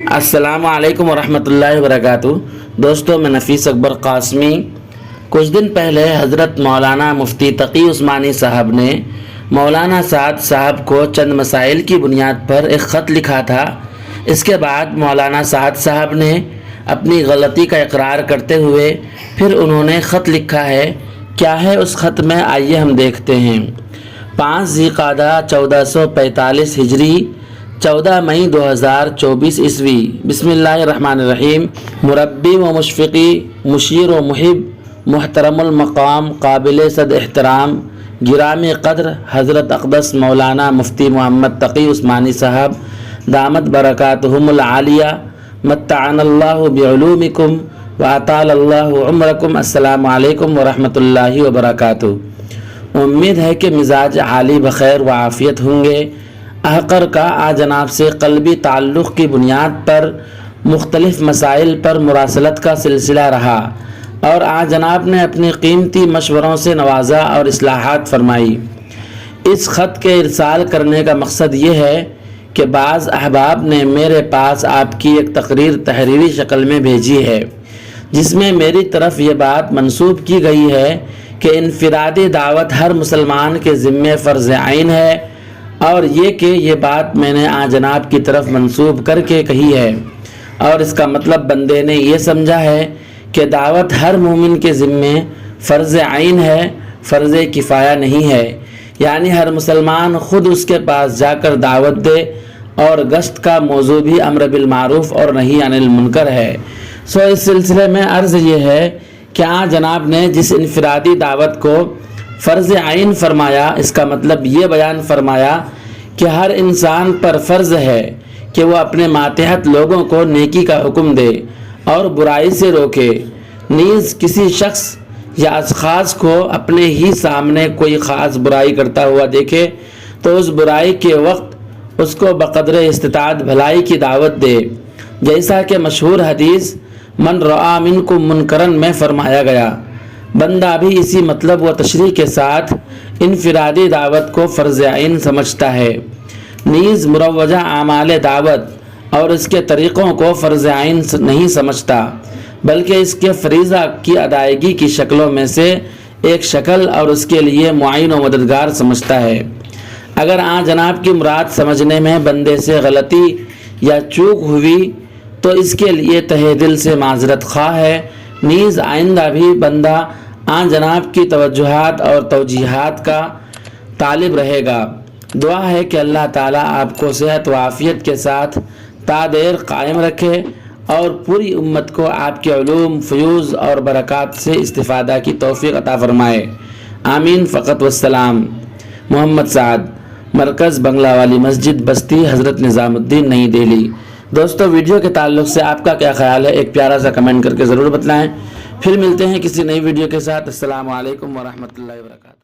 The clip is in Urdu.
السلام علیکم ورحمۃ اللہ وبرکاتہ۔ دوستو، میں نفیس اکبر قاسمی۔ کچھ دن پہلے حضرت مولانا مفتی تقی عثمانی صاحب نے مولانا سعد صاحب کو چند مسائل کی بنیاد پر ایک خط لکھا تھا۔ اس کے بعد مولانا سعد صاحب نے اپنی غلطی کا اقرار کرتے ہوئے پھر انہوں نے خط لکھا ہے۔ کیا ہے اس خط میں، آئیے ہم دیکھتے ہیں۔ 5 ذی القعدہ 1445 ہجری، 14 مئی 2024 عیسوی۔ بسم اللہ الرحمن الرحیم۔ مربی و مشفقی، مشیر و محب، محترم المقام، قابل صد احترام، گرامی قدر حضرت اقدس مولانا مفتی محمد تقی عثمانی صاحب دامت برکاتہم العالیہ، متعنا اللہ بعلومکم واطال اللہ عمرکم۔ السلام علیکم ورحمۃ اللہ وبرکاتہ۔ امید ہے کہ مزاج عالی بخیر و عافیت ہوں گے۔ احقر کا جناب سے قلبی تعلق کی بنیاد پر مختلف مسائل پر مراسلت کا سلسلہ رہا اور جناب نے اپنی قیمتی مشوروں سے نوازا اور اصلاحات فرمائی۔ اس خط کے ارسال کرنے کا مقصد یہ ہے کہ بعض احباب نے میرے پاس آپ کی ایک تقریر تحریری شکل میں بھیجی ہے، جس میں میری طرف یہ بات منسوب کی گئی ہے کہ انفرادی دعوت ہر مسلمان کے ذمہ فرض عین ہے، اور یہ بات میں نے جناب کی طرف منسوب کر کے کہی ہے، اور اس کا مطلب بندے نے یہ سمجھا ہے کہ دعوت ہر مومن کے ذمے فرض عین ہے، فرض کفایہ نہیں ہے، یعنی ہر مسلمان خود اس کے پاس جا کر دعوت دے، اور گشت کا موضوع بھی امر بالمعروف اور نہی عن المنکر ہے۔ اس سلسلے میں عرض یہ ہے کہ جناب نے جس انفرادی دعوت کو فرض عین فرمایا، اس کا مطلب یہ بیان فرمایا کہ ہر انسان پر فرض ہے کہ وہ اپنے ماتحت لوگوں کو نیکی کا حکم دے اور برائی سے روکے، نیز کسی شخص یا اشخاص کو اپنے ہی سامنے کوئی خاص برائی کرتا ہوا دیکھے تو اس برائی کے وقت اس کو بقدر استطاعت بھلائی کی دعوت دے، جیسا کہ مشہور حدیث من رعا منکم منکرن میں فرمایا گیا۔ بندہ بھی اسی مطلب و تشریح کے ساتھ انفرادی دعوت کو فرض عین سمجھتا ہے، نیز مروجہ اعمال دعوت اور اس کے طریقوں کو فرض عین نہیں سمجھتا، بلکہ اس کے فریضہ کی ادائیگی کی شکلوں میں سے ایک شکل اور اس کے لیے معین و مددگار سمجھتا ہے۔ اگر جناب کی مراد سمجھنے میں بندے سے غلطی یا چوک ہوئی تو اس کے لیے تہہ دل سے معذرت خواہ ہے، نیز آئندہ بھی بندہ جناب کی توجہات اور توجیحات کا طالب رہے گا۔ دعا ہے کہ اللہ تعالیٰ آپ کو صحت و عافیت کے ساتھ تا دیر قائم رکھے اور پوری امت کو آپ کے علوم، فیوز اور برکات سے استفادہ کی توفیق عطا فرمائے، آمین فقط والسلام۔ محمد سعد، مرکز بنگلہ والی مسجد، بستی حضرت نظام الدین، نئی دہلی۔ دوستو، ویڈیو کے تعلق سے آپ کا کیا خیال ہے، ایک پیارا سا کمنٹ کر کے ضرور بتلائیں۔ پھر ملتے ہیں کسی نئی ویڈیو کے ساتھ۔ السلام علیکم ورحمۃ اللہ وبرکاتہ۔